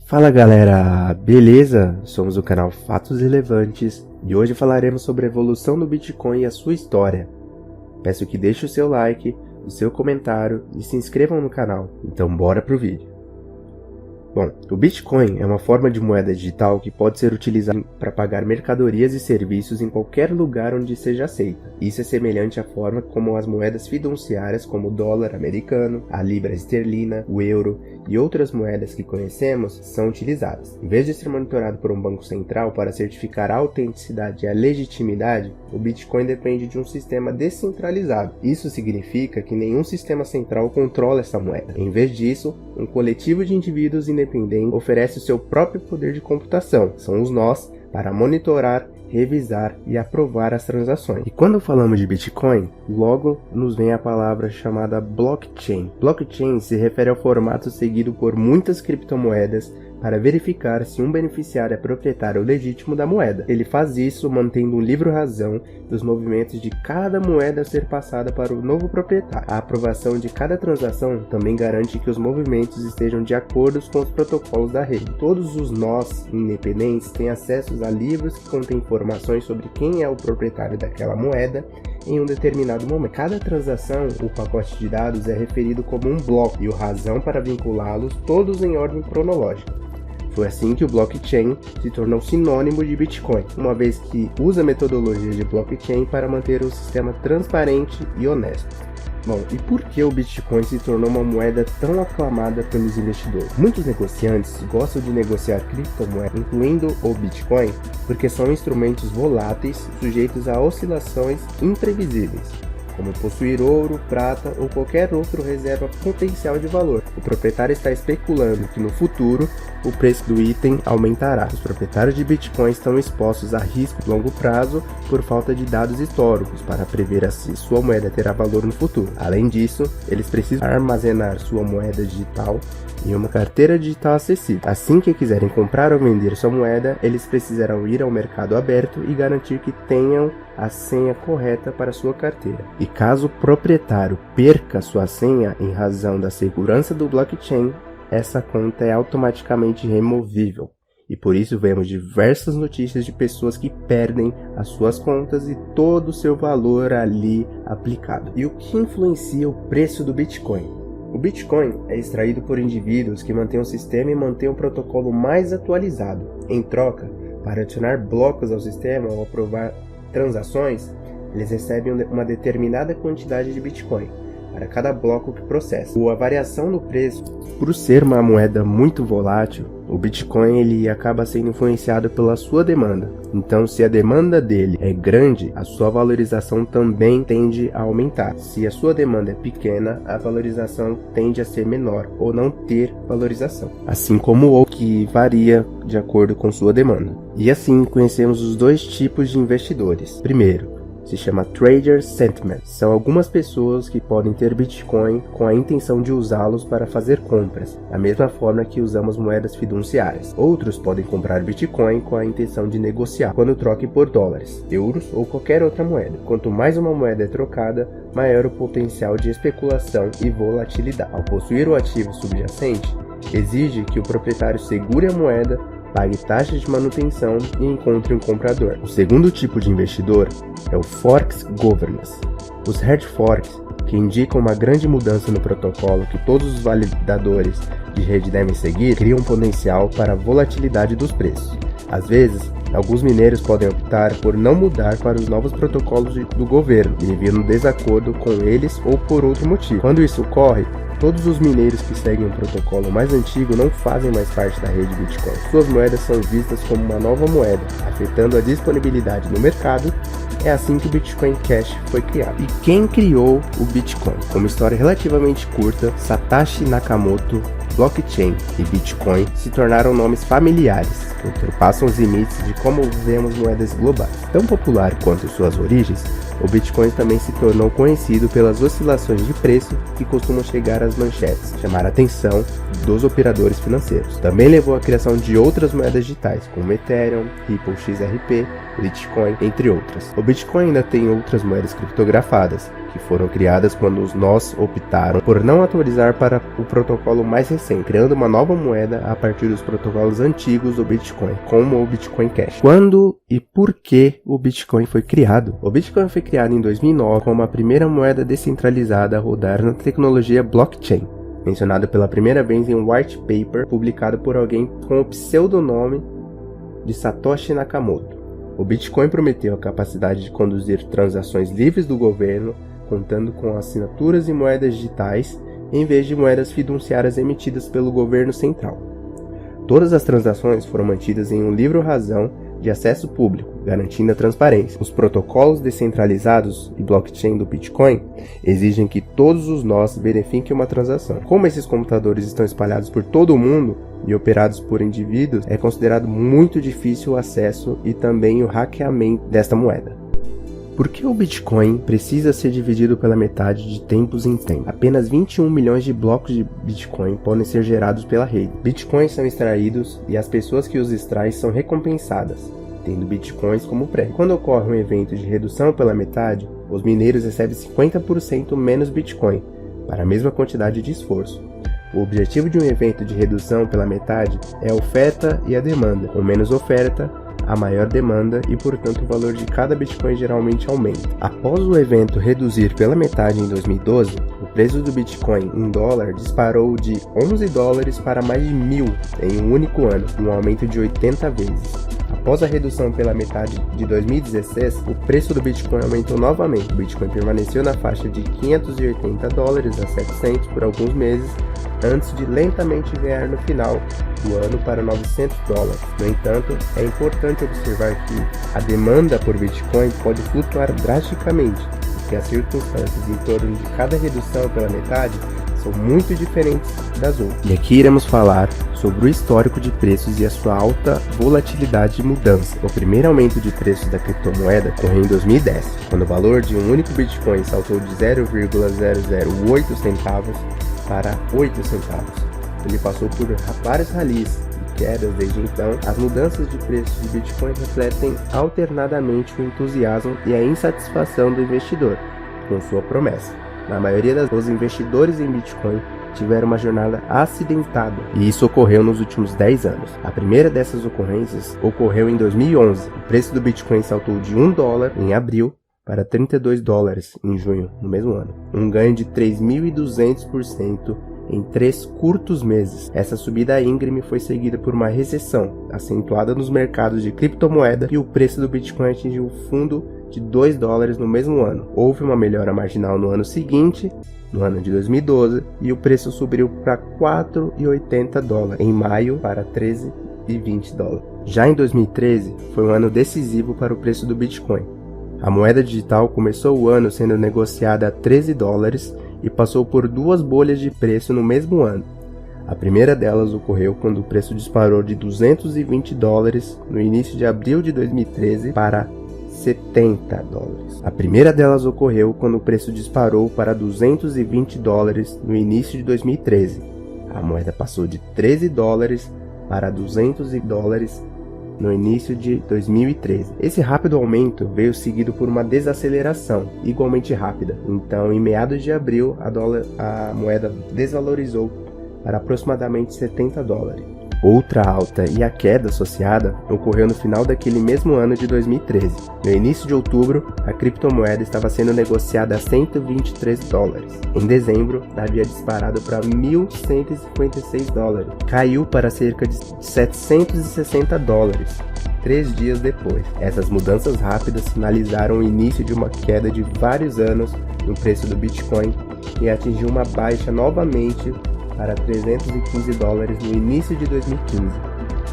Fala galera, beleza? Somos o canal Fatos Relevantes e hoje falaremos sobre a evolução do Bitcoin e a sua história. Peço que deixe o seu like, o seu comentário e se inscrevam no canal. Então bora pro vídeo. Bom, o Bitcoin é uma forma de moeda digital que pode ser utilizada para pagar mercadorias e serviços em qualquer lugar onde seja aceita. Isso é semelhante à forma como as moedas fiduciárias como o dólar americano, a libra esterlina, o euro e outras moedas que conhecemos são utilizadas. Em vez de ser monitorado por um banco central para certificar a autenticidade e a legitimidade, o Bitcoin depende de um sistema descentralizado. Isso significa que nenhum sistema central controla essa moeda. Em vez disso, um coletivo de indivíduos independentes oferece o seu próprio poder de computação. São os nós para monitorar, revisar e aprovar as transações. E quando falamos de Bitcoin, logo nos vem a palavra chamada blockchain. Blockchain se refere ao formato seguido por muitas criptomoedas para verificar se um beneficiário é proprietário legítimo da moeda. Ele faz isso mantendo um livre-razão dos movimentos de cada moeda a ser passada para o novo proprietário. A aprovação de cada transação também garante que os movimentos estejam de acordo com os protocolos da rede. Todos os nós independentes têm acesso a livros que contêm informações sobre quem é o proprietário daquela moeda em um determinado momento. Cada transação, o pacote de dados é referido como um bloco e a razão para vinculá-los todos em ordem cronológica. Foi assim que o blockchain se tornou sinônimo de Bitcoin, uma vez que usa a metodologia de blockchain para manter o sistema transparente e honesto. Bom, e por que o Bitcoin se tornou uma moeda tão aclamada pelos investidores? Muitos negociantes gostam de negociar criptomoedas, incluindo o Bitcoin, porque são instrumentos voláteis sujeitos a oscilações imprevisíveis, como possuir ouro, prata ou qualquer outra reserva potencial de valor. O proprietário está especulando que no futuro o preço do item aumentará. Os proprietários de Bitcoin estão expostos a risco de longo prazo por falta de dados históricos para prever se sua moeda terá valor no futuro. Além disso, eles precisam armazenar sua moeda digital em uma carteira digital acessível. Assim que quiserem comprar ou vender sua moeda, eles precisarão ir ao mercado aberto e garantir que tenham a senha correta para sua carteira. E caso o proprietário perca sua senha em razão da segurança do blockchain, essa conta é automaticamente removível. E por isso vemos diversas notícias de pessoas que perdem as suas contas e todo o seu valor ali aplicado. E o que influencia o preço do Bitcoin? O Bitcoin é extraído por indivíduos que mantêm o sistema e mantêm o protocolo mais atualizado. Em troca, para adicionar blocos ao sistema ou aprovar transações, eles recebem uma determinada quantidade de Bitcoin para cada bloco que processa. A variação no preço, por ser uma moeda muito volátil, o Bitcoin ele acaba sendo influenciado pela sua demanda. Então, se a demanda dele é grande, a sua valorização também tende a aumentar. Se a sua demanda é pequena, a valorização tende a ser menor ou não ter valorização. Assim como o que varia de acordo com sua demanda. E assim conhecemos os dois tipos de investidores. Primeiro, se chama Trader Sentiment. São algumas pessoas que podem ter Bitcoin com a intenção de usá-los para fazer compras, da mesma forma que usamos moedas fiduciárias. Outros podem comprar Bitcoin com a intenção de negociar, quando troque por dólares, euros ou qualquer outra moeda. Quanto mais uma moeda é trocada, maior o potencial de especulação e volatilidade. Ao possuir o ativo subjacente, exige que o proprietário segure a moeda, pague taxas de manutenção e encontre um comprador. O segundo tipo de investidor é o Forks Governance. Os hard forks, que indicam uma grande mudança no protocolo que todos os validadores de rede devem seguir, criam potencial para a volatilidade dos preços. Às vezes, alguns mineiros podem optar por não mudar para os novos protocolos do governo e vir no desacordo com eles ou por outro motivo. Quando isso ocorre, todos os mineiros que seguem o protocolo mais antigo não fazem mais parte da rede Bitcoin. Suas moedas são vistas como uma nova moeda, afetando a disponibilidade no mercado. É assim que o Bitcoin Cash foi criado. E quem criou o Bitcoin? Com uma história relativamente curta, Satoshi Nakamoto, blockchain e Bitcoin se tornaram nomes familiares, que ultrapassam os limites de como vemos moedas globais. Tão popular quanto suas origens, o Bitcoin também se tornou conhecido pelas oscilações de preço que costumam chegar às manchetes, chamar a atenção dos operadores financeiros. Também levou à criação de outras moedas digitais, como Ethereum, Ripple XRP, Litecoin, entre outras. O Bitcoin ainda tem outras moedas criptografadas, que foram criadas quando os nós optaram por não atualizar para o protocolo mais recente, criando uma nova moeda a partir dos protocolos antigos do Bitcoin, como o Bitcoin Cash. Quando e por que o Bitcoin foi criado? O Bitcoin foi criado em 2009 como a primeira moeda descentralizada a rodar na tecnologia blockchain, mencionado pela primeira vez em um white paper publicado por alguém com o pseudonome de Satoshi Nakamoto. O Bitcoin prometeu a capacidade de conduzir transações livres do governo, contando com assinaturas e moedas digitais, em vez de moedas fiduciárias emitidas pelo governo central. Todas as transações foram mantidas em um livro-razão de acesso público, garantindo a transparência. Os protocolos descentralizados e blockchain do Bitcoin exigem que todos os nós verifiquem uma transação. Como esses computadores estão espalhados por todo o mundo e operados por indivíduos, é considerado muito difícil o acesso e também o hackeamento desta moeda. Por que o Bitcoin precisa ser dividido pela metade de tempos em tempos? Apenas 21 milhões de blocos de Bitcoin podem ser gerados pela rede. Bitcoins são extraídos e as pessoas que os extraem são recompensadas, tendo Bitcoins como prêmio. Quando ocorre um evento de redução pela metade, os mineiros recebem 50% menos Bitcoin, para a mesma quantidade de esforço. O objetivo de um evento de redução pela metade é a oferta e a demanda. Com menos oferta, a maior demanda e, portanto, o valor de cada Bitcoin geralmente aumenta. Após o evento reduzir pela metade em 2012, o preço do Bitcoin em dólar disparou de $11 para mais de 1.000 em um único ano, um aumento de 80 vezes. Após a redução pela metade de 2016, o preço do Bitcoin aumentou novamente. O Bitcoin permaneceu na faixa de $580 a 700 por alguns meses, antes de lentamente ganhar no final do ano para $900. No entanto, é importante observar que a demanda por Bitcoin pode flutuar drasticamente, porque as circunstâncias em torno de cada redução pela metade são muito diferentes das outras. E aqui iremos falar sobre o histórico de preços e a sua alta volatilidade e mudança. O primeiro aumento de preços da criptomoeda ocorreu em 2010, quando o valor de um único Bitcoin saltou de 0,008 centavos para 8 centavos. Ele passou por vários rallies e quedas desde então. As mudanças de preços de Bitcoin refletem alternadamente o entusiasmo e a insatisfação do investidor com sua promessa. Na maioria dos investidores em Bitcoin tiveram uma jornada acidentada, e isso ocorreu nos últimos 10 anos. A primeira dessas ocorrências ocorreu em 2011. O preço do Bitcoin saltou de $1 em abril para $32 em junho, no mesmo ano. Um ganho de 3.200% em 3 curtos meses. Essa subida íngreme foi seguida por uma recessão acentuada nos mercados de criptomoeda e o preço do Bitcoin atingiu o fundo de $2 no mesmo ano. Houve uma melhora marginal no ano seguinte, no ano de 2012, e o preço subiu para $4,80 em maio para $13,20. Já em 2013, foi um ano decisivo para o preço do Bitcoin. A moeda digital começou o ano sendo negociada a $13 e passou por 2 bolhas de preço no mesmo ano. A primeira delas ocorreu quando o preço disparou de $220 no início de abril de 2013 para $70. A primeira delas ocorreu quando o preço disparou para $220 no início de 2013. A moeda passou de $13 para $200 no início de 2013. Esse rápido aumento veio seguido por uma desaceleração igualmente rápida. Então, em meados de abril, a moeda desvalorizou para aproximadamente $70. Outra alta e a queda associada ocorreu no final daquele mesmo ano de 2013. No início de outubro, a criptomoeda estava sendo negociada a $123. Em dezembro, havia disparado para $1.156. Caiu para cerca de $760 3 dias depois. Essas mudanças rápidas sinalizaram o início de uma queda de vários anos no preço do Bitcoin e atingiu uma baixa novamente para $315 no início de 2015.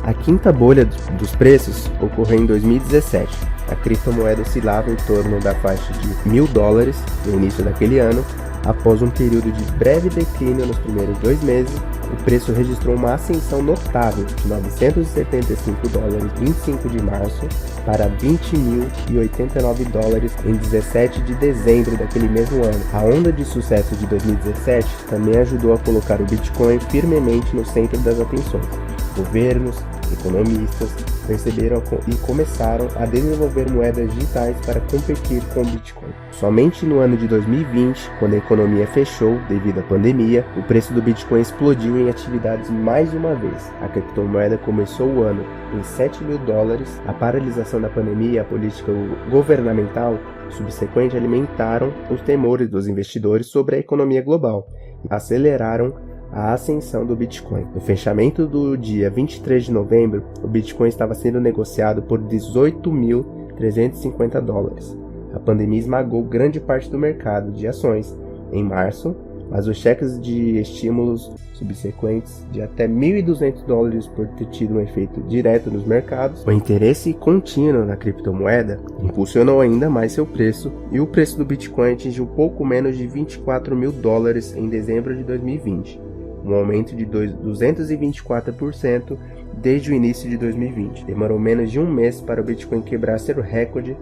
A quinta bolha dos preços ocorreu em 2017. A criptomoeda oscilava em torno da faixa de $1.000 no início daquele ano. Após um período de breve declínio nos primeiros 2 meses, o preço registrou uma ascensão notável de $975 em 25 de março para $20.089 em 17 de dezembro daquele mesmo ano. A onda de sucesso de 2017 também ajudou a colocar o Bitcoin firmemente no centro das atenções. Governos, economistas perceberam e começaram a desenvolver moedas digitais para competir com o Bitcoin. Somente no ano de 2020, quando a economia fechou devido à pandemia, o preço do Bitcoin explodiu em atividades mais uma vez. A criptomoeda começou o ano em $7.000. A paralisação da pandemia e a política governamental subsequente alimentaram os temores dos investidores sobre a economia global e aceleraram a ascensão do Bitcoin. No fechamento do dia 23 de novembro, o Bitcoin estava sendo negociado por $18.350. A pandemia esmagou grande parte do mercado de ações em março, mas os cheques de estímulos subsequentes de até $1.200 por ter tido um efeito direto nos mercados. O interesse contínuo na criptomoeda impulsionou ainda mais seu preço, e o preço do Bitcoin atingiu pouco menos de $24.000 em dezembro de 2020. Um aumento de 224% desde o início de 2020. Demorou menos de um mês para o Bitcoin quebrar seu recorde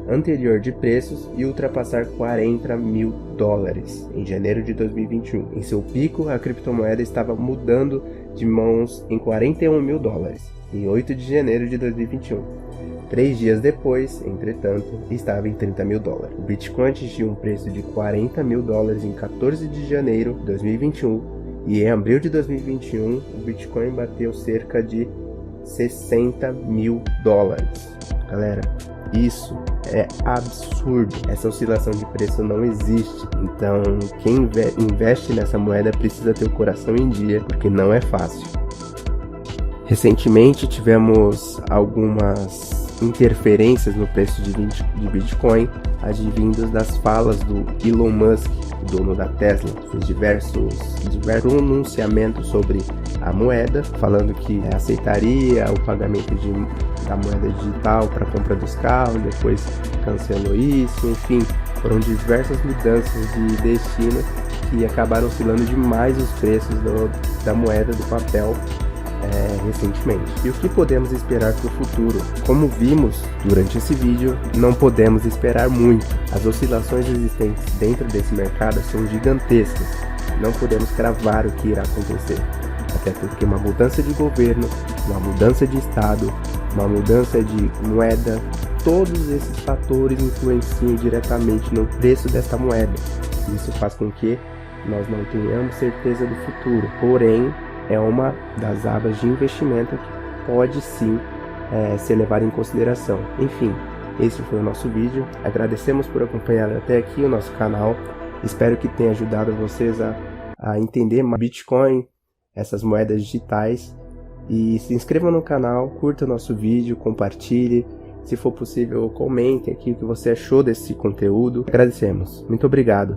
anterior de preços e ultrapassar $40.000 em janeiro de 2021. Em seu pico, a criptomoeda estava mudando de mãos em $41.000 em 8 de janeiro de 2021. 3 dias depois, entretanto, estava em $30.000. O Bitcoin atingiu um preço de $40.000 em 14 de janeiro de 2021. E em abril de 2021, o Bitcoin bateu cerca de $60.000. Galera, isso é absurdo. Essa oscilação de preço não existe. Então, quem investe nessa moeda precisa ter o coração em dia, porque não é fácil. Recentemente tivemos algumas interferências no preço de Bitcoin, advindas das falas do Elon Musk, o dono da Tesla. Fez diversos pronunciamentos sobre a moeda, falando que aceitaria o pagamento da moeda digital para a compra dos carros, depois cancelou isso, enfim, foram diversas mudanças de destino que acabaram oscilando demais os preços da moeda do papel recentemente. E o que podemos esperar para o futuro? Como vimos durante esse vídeo, não podemos esperar muito. As oscilações existentes dentro desse mercado são gigantescas. Não podemos cravar o que irá acontecer. Até porque uma mudança de governo, uma mudança de estado, uma mudança de moeda, todos esses fatores influenciam diretamente no preço desta moeda. Isso faz com que nós não tenhamos certeza do futuro. Porém, é uma das abas de investimento que pode sim ser levada em consideração. Enfim, esse foi o nosso vídeo. Agradecemos por acompanhar até aqui o nosso canal. Espero que tenha ajudado vocês a entender mais Bitcoin, essas moedas digitais. E se inscrevam no canal, curta o nosso vídeo, compartilhe. Se for possível, comente aqui o que você achou desse conteúdo. Agradecemos. Muito obrigado.